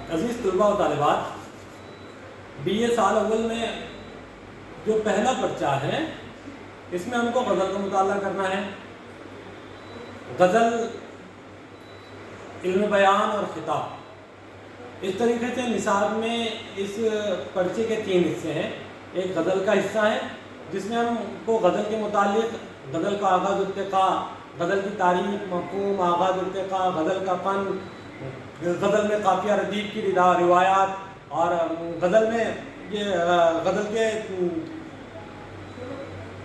عزیز طلباء و طالبات، بی اے سال اول میں جو پہلا پرچہ ہے اس میں ہم کو غزل کا مطالعہ کرنا ہے۔ غزل، علم بیان اور خطاب، اس طریقے سے نصاب میں اس پرچے کے 3 حصے ہیں۔ ایک غزل کا حصہ ہے جس میں ہم کو غزل کے متعلق غزل کا آغاز ارتقاء، غزل کی تاریخ، مفہوم، آغاز ارتقاء، غزل کا فن، غزل میں قافیہ ردیف کی روایات، اور غزل میں یہ غزل کے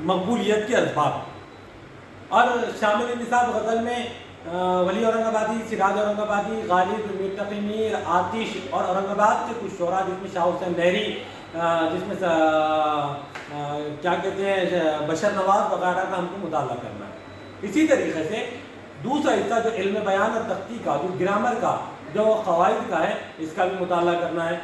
مقبولیت کے اسباب، اور شامل نصاب غزل میں ولی اورنگ آبادی، سراج اورنگ آبادی، غالب، میر تقی میر، آتش اور اورنگ آباد کے کچھ شعراء جس میں شاہ حسین لہری، جس میں کیا کہتے ہیں بشر نواز وغیرہ کا ہم کو مطالعہ کرنا ہے۔ اسی طریقے سے دوسرا حصہ جو علم بیان اور تختی کا، جو گرامر کا، جو قواعد کا ہے، اس کا بھی مطالعہ کرنا ہے۔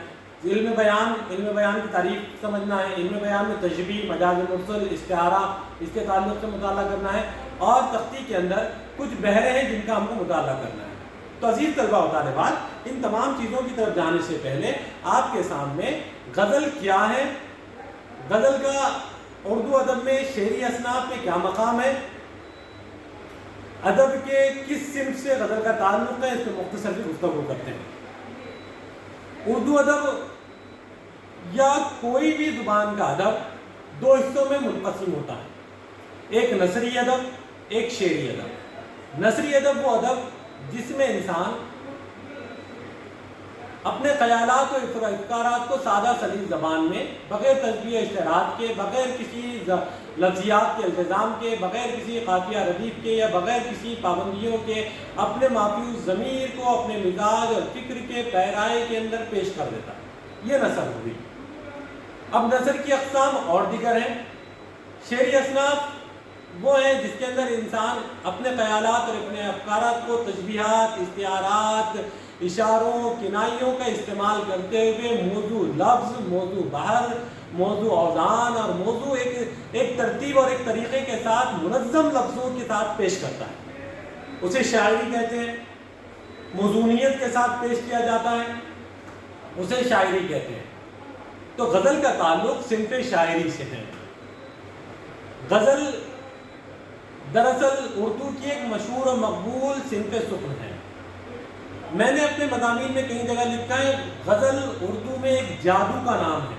علم بیان کی تعریف سمجھنا ہے، علم بیان میں تشبیہ، مجاز مرسل، استعارہ، اس کے تعلق سے مطالعہ کرنا ہے، اور تختی کے اندر کچھ بحریں ہیں جن کا ہم کو مطالعہ کرنا ہے۔ تو عزیز طلباء و طالبات، ان تمام چیزوں کی طرف جانے سے پہلے آپ کے سامنے غزل کیا ہے، غزل کا اردو ادب میں شعری اصناف میں کیا مقام ہے، ادب کے کس صنف سے غزل کا تعلق ہے، اس پہ مختصر سی گفتگو کرتے ہیں۔ اردو ادب یا کوئی بھی زبان کا ادب 2 حصوں میں منقسم ہوتا ہے، ایک نثری ادب، ایک شعری ادب۔ نثری ادب وہ ادب جس میں انسان اپنے خیالات و افکارات کو سادہ سلیس زبان میں، بغیر تشبیہ اشتہارات کے، بغیر کسی لفظیات کے التزام کے، بغیر کسی قافیہ ردیف کے یا بغیر کسی پابندیوں کے، اپنے مافیوس ضمیر کو اپنے مزاج اور فکر کے پیرائے کے اندر پیش کر دیتا ہے، یہ نثر ہوئی۔ اب نثر کی اقسام اور دیگر ہیں۔ شعری اصناف وہ ہیں جس کے اندر انسان اپنے خیالات اور اپنے افکارات کو تشبیہات، استعارات، اشاروں، کنائیوں کا استعمال کرتے ہوئے موضوع لفظ، موضوع بحر، موضوع اوزان اور موضوع ایک ترتیب اور ایک طریقے کے ساتھ منظم لفظوں کے ساتھ پیش کرتا ہے، اسے شاعری کہتے ہیں۔ موزونیت کے ساتھ پیش کیا جاتا ہے، اسے شاعری کہتے ہیں۔ تو غزل کا تعلق صنف شاعری سے ہے۔ غزل دراصل اردو کی ایک مشہور اور مقبول صنف سخن ہے۔ میں نے اپنے مضامین میں کئی جگہ لکھا ہے غزل اردو میں ایک جادو کا نام ہے،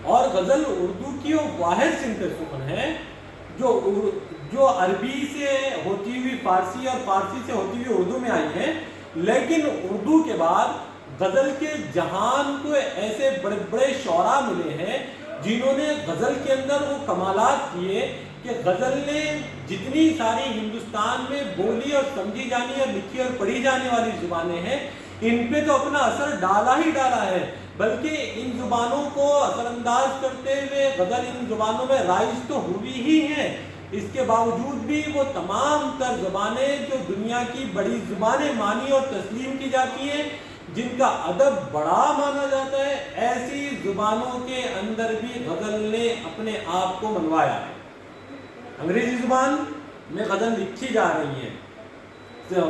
اور غزل اردو کی وہ واحد صنف سخن ہے جو عربی سے ہوتی ہوئی فارسی اور فارسی سے ہوتی ہوئی اردو میں آئی ہے، لیکن اردو کے بعد غزل کے جہان کو ایسے بڑے بڑے شعراء ملے ہیں جنہوں نے غزل کے اندر وہ کمالات کیے کہ غزل نے جتنی ساری ہندوستان میں بولی اور سمجھی جانی اور لکھی اور پڑھی جانے والی زبانیں ہیں، ان پہ تو اپنا اثر ڈالا ہی ڈالا ہے، بلکہ ان زبانوں کو اثر انداز کرتے ہوئے غزل ان زبانوں میں رائج تو ہوئی ہی ہے۔ اس کے باوجود بھی وہ تمام تر زبانیں جو دنیا کی بڑی زبانیں مانی اور تسلیم کی جاتی ہیں، جن کا ادب بڑا مانا جاتا ہے، ایسی زبانوں کے اندر بھی غزل نے اپنے آپ کو منوایا ہے۔ انگریزی زبان میں غزل لکھی جا رہی ہے،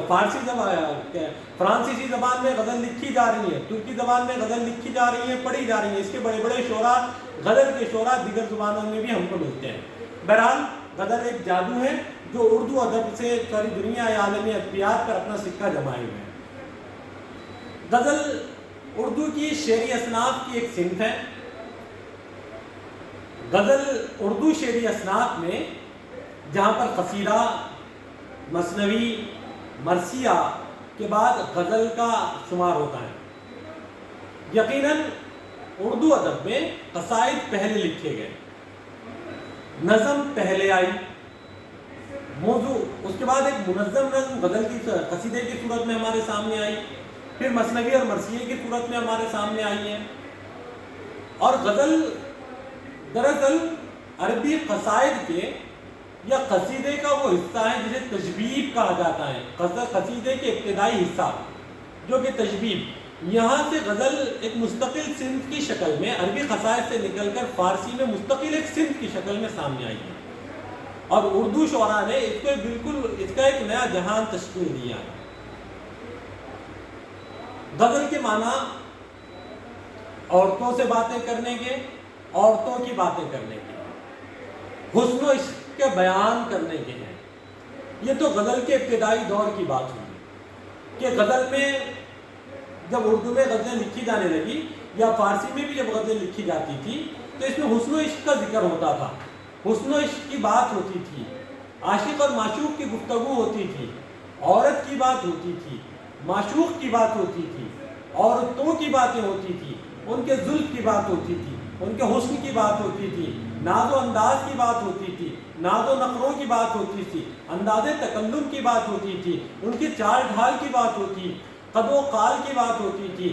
فارسی زبان، فرانسیسی زبان میں غزل لکھی جا رہی ہے، ترکی زبان میں غزل لکھی جا رہی ہے، پڑھی جا رہی ہے۔ اس کے بڑے بڑے شعراء، غزل کے شعراء دیگر زبانوں میں بھی ہم کو ملتے ہیں۔ بہرحال غزل ایک جادو ہے جو اردو ادب سے ساری دنیا عالمی ادبیات پر اپنا سکہ جمائے ہوئے ہے۔ غزل اردو کی شعری اصناف کی ایک صنف ہے۔ غزل اردو شعری اصناف میں جہاں پر قصیدہ، مثنوی، مرثیہ کے بعد غزل کا شمار ہوتا ہے۔ یقیناً اردو ادب میں قصائد پہلے لکھے گئے، نظم پہلے آئی، موضوع اس کے بعد ایک منظم نظم غزل کی قصیدے کی صورت میں ہمارے سامنے آئی، پھر مثنوی اور مرثیے کی صورت میں ہمارے سامنے آئی ہے۔ اور غزل دراصل عربی قصائد کے یا قصیدے کا وہ حصہ ہے جسے تشبیب کہا جاتا ہے۔ قصیدے کے ابتدائی حصہ جو کہ تشبیب، یہاں سے غزل ایک مستقل صنف کی شکل میں عربی قصائد سے نکل کر فارسی میں مستقل ایک صنف کی شکل میں سامنے آئی ہے، اور اردو شعراء نے اس کو بالکل اس کا ایک نیا جہان تشکیل دیا ہے۔ غزل کے معنی عورتوں سے باتیں کرنے کے، عورتوں کی باتیں کرنے کے، حسن و عشق کے بیان کرنے کے ہیں۔ یہ تو غزل کے ابتدائی دور کی بات ہوئی کہ غزل میں جب اردو میں غزلیں لکھی جانے لگی یا فارسی میں بھی جب غزلیں لکھی جاتی تھی تو اس میں حسن و عشق کا ذکر ہوتا تھا، حسن و عشق کی بات ہوتی تھی، عاشق اور معشوق کی گفتگو ہوتی تھی، عورت کی بات ہوتی تھی، معشوق کی بات ہوتی تھی، عورتوں کی باتیں ہوتی تھی، ان کے زلف کی بات ہوتی تھی، ان کے حسن کی بات ہوتی تھی، ناز و انداز کی بات ہوتی تھی، ناز و نخروں کی بات ہوتی تھی، انداز تکلم کی بات ہوتی تھی، ان کی چال ڈھال کی بات ہوتی، قد و قال کی بات ہوتی تھی،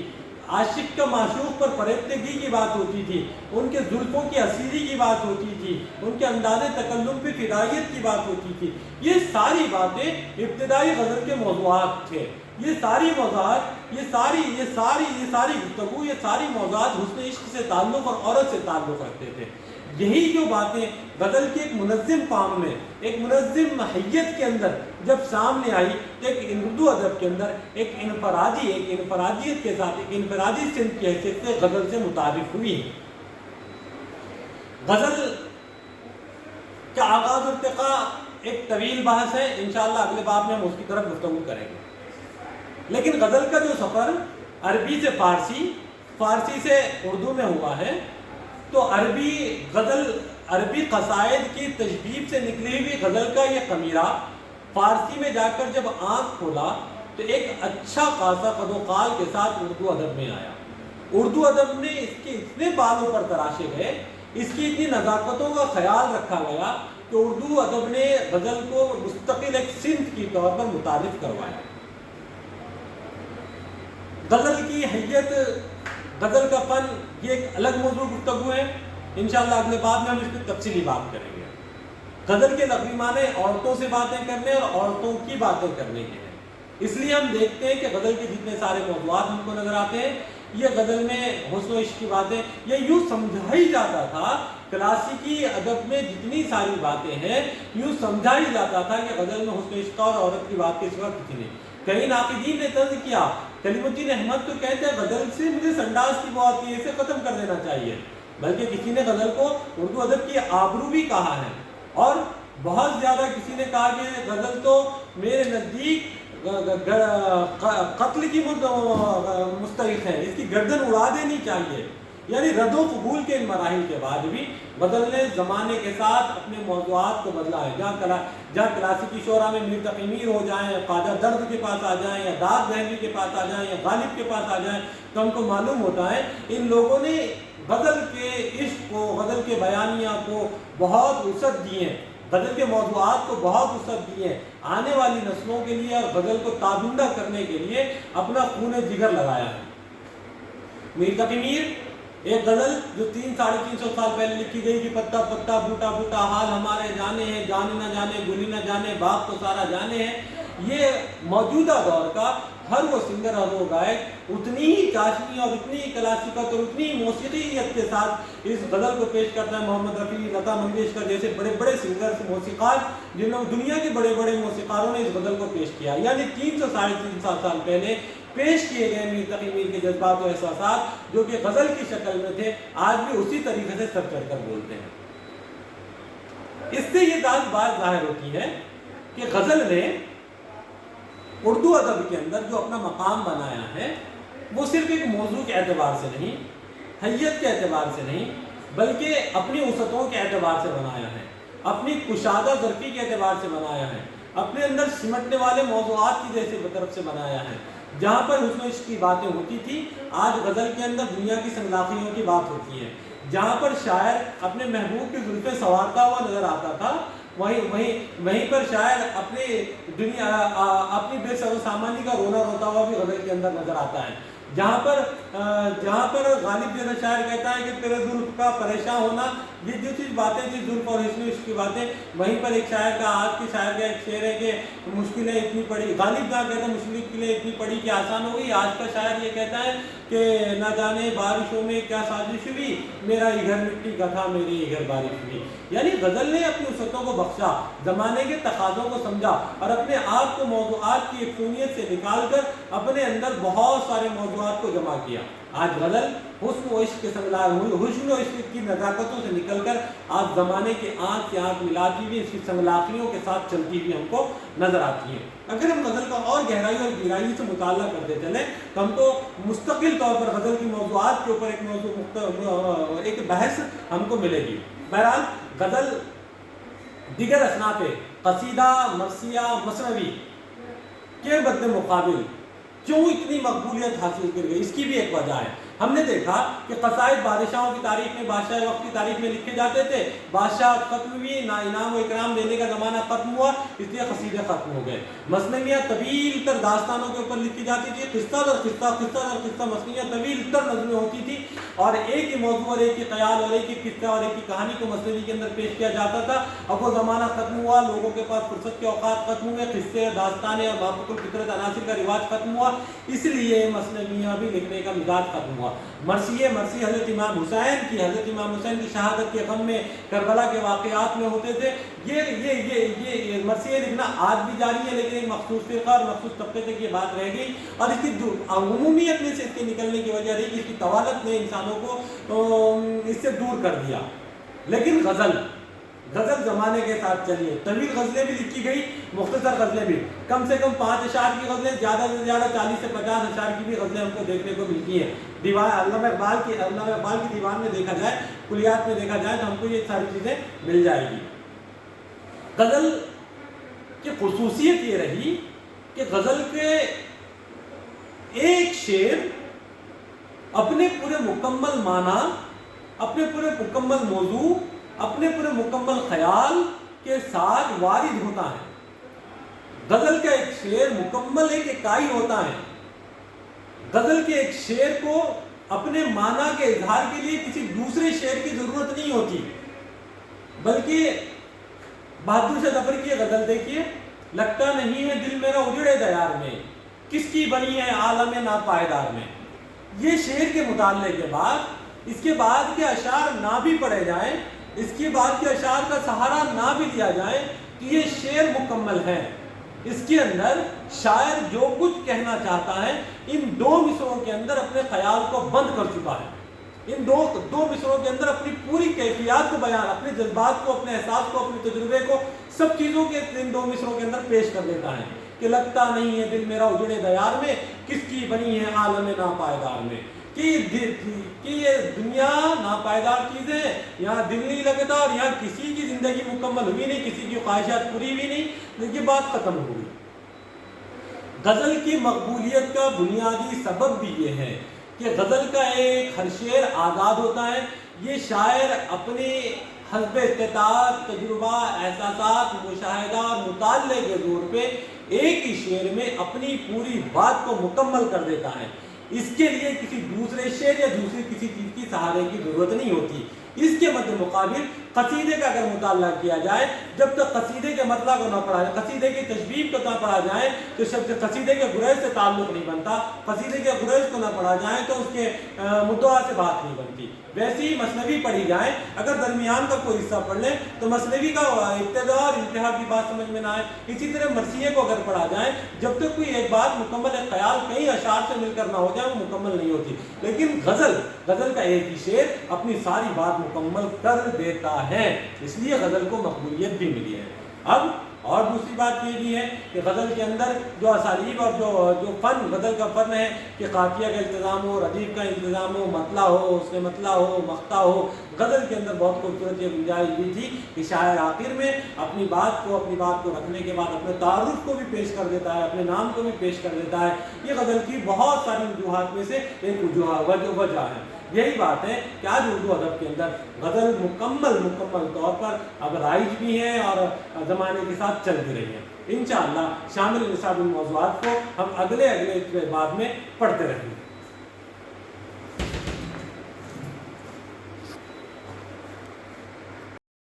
عاشق کا معشوق پر فریفتگی کی بات ہوتی تھی، ان کے زلفوں کی اسیری کی بات ہوتی تھی، ان کے انداز تکلم پہ فدائیت کی بات ہوتی تھی۔ یہ ساری باتیں ابتدائی غزل کے موضوعات تھے۔ یہ ساری موضوعات، یہ ساری گفتگو، یہ ساری موضوعات حسن عشق سے تعلق اور عورت سے تعلق رکھتے تھے۔ یہی جو باتیں غزل کے ایک منظم فارم میں، ایک منظم حیت کے اندر جب سامنے آئی تو ایک اردو ادب کے اندر ایک انفرادیت کے ساتھ ایک انفرادی صنف کی حیثیت سے غزل سے متعارف ہوئی۔ غزل کا آغاز و ارتقاء ایک طویل بحث ہے، انشاءاللہ اگلے باب میں ہم اس کی طرف گفتگو کریں گے۔ لیکن غزل کا جو سفر عربی سے فارسی، فارسی سے اردو میں ہوا ہے، تو عربی قصائد کی تشبیب سے نکلی ہوئی غزل کا یہ خمیرہ فارسی میں جا کر جب آنکھ کھولا تو ایک اچھا خاصا قد و قال کے ساتھ اردو ادب میں آیا۔ اردو ادب نے اس کے اتنے بالوں پر تراشے گئے، اس کی اتنی نزاکتوں کا خیال رکھا گیا کہ اردو ادب نے غزل کو مستقل ایک صنف کی طور پر متعارف کروایا۔ غزل کی حیت، غزل کا فن، یہ ایک الگ موضوع گفتگو ہے، انشاءاللہ اگلے باب میں ہم اس پہ تفصیلی بات کریں گے۔ غزل کے لفظی معنی عورتوں سے باتیں کرنے اور عورتوں کی باتیں کرنے کے ہیں، اس لیے ہم دیکھتے ہیں کہ غزل کے جتنے سارے موضوعات ہم کو نظر آتے ہیں، یہ غزل میں حسن و عشق کی باتیں، یہ یوں سمجھا ہی جاتا تھا، کلاسیکی ادب میں جتنی ساری باتیں ہیں یوں سمجھا ہی جاتا تھا کہ غزل میں حسن و عشق اور عورت کی بات کے سوا کسی نہیں۔ کئی ناقدین نے طرز کیا، کلیم الدین احمد تو کہتے ہیں غزل سے مجھے سنڈاس کی بو آتی ہے، اسے ختم کر دینا چاہیے، بلکہ کسی نے غزل کو اردو ادب کی آبرو بھی کہا ہے، اور بہت زیادہ کسی نے کہا کہ غزل تو میرے نزدیک قتل کی مستحق ہے، اس کی گردن اڑا دینی چاہیے۔ یعنی رد و قبول کے ان مراحل کے بعد بھی غزل نے زمانے کے ساتھ اپنے موضوعات کو بدلا ہے۔ جہاں کلاسیکی شعراء میں میر تقی میر ہو جائیں، خواجہ درد کے پاس آ جائیں، یا داد دہلوی کے پاس آ جائیں، یا غالب کے پاس آ جائیں، تو ہم کو معلوم ہوتا ہے ان لوگوں نے غزل کے عشق کو، غزل کے بیانیہ کو بہت وسعت دی ہے، غزل کے موضوعات کو بہت وسعت دی ہے، آنے والی نسلوں کے لیے اور غزل کو تابندہ کرنے کے لیے اپنا خون جگر لگایا ہے۔ میر تقی میر ایک غزل جو 300-350 سال پہلے لکھی گئی کہ پتا پتا بوٹا بوٹا حال ہمارے جانے ہیں، جانے نہ جانے گلی نہ جانے باغ تو سارا جانے ہیں، یہ موجودہ دور کا ہر وہ سنگر اور وہ گائک اتنی ہی چاشنی اور اتنی ہی کلاسیکت اور اتنی ہی موسیقیت کے ساتھ اس غزل کو پیش کرتا ہے۔ محمد رفیع، لتا منگیشکر جیسے بڑے بڑے سنگر، موسیقار، جن لوگ دنیا کے بڑے بڑے موسیقاروں نے اس غزل کو پیش کیا، یعنی 300-350 سال پہلے پیش کیے گئے میر تقی میر کے جذبات و احساسات جو کہ غزل کی شکل میں تھے، آج بھی اسی طریقے سے سر چڑھ کر بولتے ہیں۔ اس سے یہ بات ظاہر ہوتی ہے کہ غزل نے اردو ادب کے اندر جو اپنا مقام بنایا ہے وہ صرف ایک موضوع کے اعتبار سے نہیں، حیت کے اعتبار سے نہیں، بلکہ اپنی وسعتوں کے اعتبار سے بنایا ہے، اپنی کشادہ ظرفی کے اعتبار سے بنایا ہے، اپنے اندر سمٹنے والے موضوعات کی جیسے طرف سے بنایا ہے۔ جہاں پر حسن و عشق کی باتیں ہوتی تھی، آج غزل کے اندر دنیا کی سنگلاخیوں کی بات ہوتی ہے۔ جہاں پر شاعر اپنے محبوب کی زلفیں سنوارتا ہوا نظر آتا تھا، وہیں پر شاعر اپنی بے سر و سامانی کا رونا روتا ہوا بھی غزل کے اندر نظر آتا ہے۔ جہاں پر غالب جیسا شاعر کہتا ہے کہ تیرے زلف کا پریشان ہونا، یہ جو چیز باتیں تھی زلف اور حسن و عشق کی باتیں، وہیں پر ایک شاعر کا، آج کے شاعر کا ایک شعر ہے کہ مشکلیں اتنی پڑی، غالب جہاں کہتا ہے مشکلیں اتنی پڑی کہ آسان ہو گئی، آج کا شاعر یہ کہتا ہے کہ نہ جانے بارشوں میں کیا سازش ہوئی، میرا ہی گھر مٹی کا تھا، میرے ہی گھر بارش ہوئی۔ یعنی غزل نے اپنی وسعتوں کو بخشا، زمانے کے تقاضوں کو سمجھا اور اپنے آپ کو موضوعات کی یکسونیت سے نکال کر اپنے اندر بہت سارے موضوعات کو جمع کیا۔ آج غزل حسن و عشق کے حسن و عشق کی نزاکتوں سے نکل کر آج زمانے کے آنکھ سے آنکھ ملاتی ہوئی اس کی سنگلاخیوں کے ساتھ چلتی ہوئی ہم کو نظر آتی ہیں۔ اگر ہم غزل کا اور گہرائی اور گہرائی سے مطالعہ کرتے چلیں تو ہم کو مستقل طور پر غزل کی موضوعات کے اوپر ایک بحث ہم کو ملے گی۔ بہرحال غزل دیگر اصناف قصیدہ، مرثیہ، مثنوی کے مد مقابل کیوں اتنی مقبولیت حاصل کر گئی، اس کی بھی ایک وجہ ہے۔ ہم نے دیکھا کہ قصائد بادشاہوں کی تاریخ میں، بادشاہ وقت کی تاریخ میں لکھے جاتے تھے، بادشاہ ختم ہوئی، نہ انعام و اکرام دینے کا زمانہ ختم ہوا، اس لیے قصیدے ختم ہو گئے۔ مثنویاں طویل تر داستانوں کے اوپر لکھی جاتی تھی، قصہ در قصہ، قصہ در قصہ، مثنویاں طویل تر نظمیں ہوتی تھی اور ایک ہی موضوع اور ایک ہی خیال اور ایک ہی قصہ اور ایک ہی کہانی کو مثنوی کے اندر پیش کیا جاتا تھا۔ اب وہ زمانہ ختم ہوا، لوگوں کے پاس فرصت کے اوقات ختم ہوئے، قصے، داستانیں اور مافوق الفطرت عناصر کا رواج ختم ہوا، اس لیے مثنویاں بھی لکھنے کا مزاج ختم ہوا۔ مرثی حضرت امام حسین کی شہادت کے غم میں کربلا کے واقعات میں ہوتے تھے۔ یہ مرثیے لکھنا آج بھی جاری ہے، لیکن ایک مخصوص فرقہ اور مخصوص طبقے تک یہ بات رہ گئی اور اس کی عمومیت میں سے اس کے نکلنے کی وجہ رہی کہ اس کی طوالت نے انسانوں کو اس سے دور کر دیا۔ لیکن غزل زمانے کے ساتھ چلیے، طویل غزلیں بھی لکھی گئی، مختصر غزلیں بھی، کم سے کم 5 اشعار کی غزلیں، زیادہ سے زیادہ 40 سے 50 اشعار کی بھی غزلیں ہم کو دیکھنے کو ملتی ہیں۔ علامہ اقبال کی دیوان میں دیکھا جائے، کلیات میں دیکھا جائے تو ہم کو یہ ساری چیزیں مل جائے گی۔ غزل کی خصوصیت یہ رہی کہ غزل کے ایک شعر اپنے پورے مکمل معنی، اپنے پورے مکمل موضوع، اپنے پورے مکمل خیال کے ساتھ وارد ہوتا ہے۔ غزل کا ایک شعر مکمل ایک اکائی ہوتا ہے۔ غزل کے ایک شعر کو اپنے معنی کے اظہار کے لیے کسی دوسرے شعر کی ضرورت نہیں ہوتی، بلکہ بہادر شاہ ظفر کی غزل دیکھیے، لگتا نہیں ہے دل میرا اجڑے دیار میں، کس کی بنی ہے عالم ناپائیدار میں۔ یہ شعر کے مطالعے کے بعد، اس کے بعد کے اشعار نہ بھی پڑھے جائیں، اس کے بعد کے اشعار کا سہارا نہ بھی لیا جائے تو یہ شعر مکمل ہے۔ اس کے اندر شاعر جو کچھ کہنا چاہتا ہے ان 2 مصروں کے اندر اپنے خیال کو بند کر چکا ہے۔ ان دو مصروں کے اندر اپنی پوری کیفیات کو بیان، اپنے جذبات کو، اپنے احساس کو، اپنے تجربے کو، سب چیزوں کے ان 2 مصروں کے اندر پیش کر دیتا ہے کہ لگتا نہیں ہے دل میرا اجڑے دیار میں، کس کی بنی ہے عالم ناپائیدار میں۔ کہ یہ دنیا ناپائیدار چیز ہے، یہاں دل نہیں لگتا اور یہاں کسی کی زندگی مکمل ہوئی نہیں، کسی کی خواہشات پوری ہوئی نہیں، لیکن یہ بات ختم ہو گئی۔ غزل کی مقبولیت کا بنیادی سبب بھی یہ ہے کہ غزل کا ایک ہر شعر آزاد ہوتا ہے۔ یہ شاعر اپنے حسب استطاعت، تجربہ، احساسات، مشاہدہ اور مطالعے کے زور پہ ایک ہی شعر میں اپنی پوری بات کو مکمل کر دیتا ہے۔ اس کے لیے کسی دوسرے شعر یا دوسری کسی چیز کی سہارے کی ضرورت نہیں ہوتی۔ اس کے مد مقابل قصیدے کا اگر مطالعہ کیا جائے، جب تک قصیدے کے مطلع کو نہ پڑھا جائے، قصیدے کی تشبیب کو نہ پڑھا جائے تو قصیدے کے گریز سے تعلق نہیں بنتا، قصیدے کے گریز کو نہ پڑھا جائے تو اس کے مدعا سے بات نہیں بنتی۔ ویسے ہی مثنوی پڑھی جائے، اگر درمیان کا کوئی حصہ پڑھ لیں تو مثنوی کا ابتدا اور انتہا کی بات سمجھ میں نہ آئے۔ اسی طرح مرثیے کو اگر پڑھا جائے، جب تک کوئی ایک بات مکمل، ایک خیال کئی اشعار سے مل کر نہ ہو جائے وہ مکمل نہیں ہوتی۔ لیکن غزل کا ایک ہی شعر اپنی ساری بات مکمل کر دیتا ہے، اس لیے غزل کو مقبولیت بھی ملی ہے۔ اب اور دوسری بات یہ بھی ہے کہ غزل کے اندر جو اسالیب اور جو فن، غزل کا فن ہے کہ قافیہ کا التزام ہو، ردیف کا التزام ہو، مطلع ہو، اس میں مطلع ہو، مقطع ہو، غزل کے اندر بہت خوبصورت یہ گنجائش بھی تھی کہ شاعر آخر میں اپنی بات کو رکھنے کے بعد اپنے تعارف کو بھی پیش کر دیتا ہے، اپنے نام کو بھی پیش کر دیتا ہے۔ یہ غزل کی بہت ساری وجوہات میں سے ایک وجہ ہے۔ یہی بات ہے کہ آج اردو ادب کے اندر غزل مکمل طور پر اب رائج بھی ہے اور زمانے کے ساتھ چل بھی رہی ہے۔ انشاءاللہ شامل نصاب الموضوعات کو ہم اگلے بعد میں پڑھتے رہیں گے۔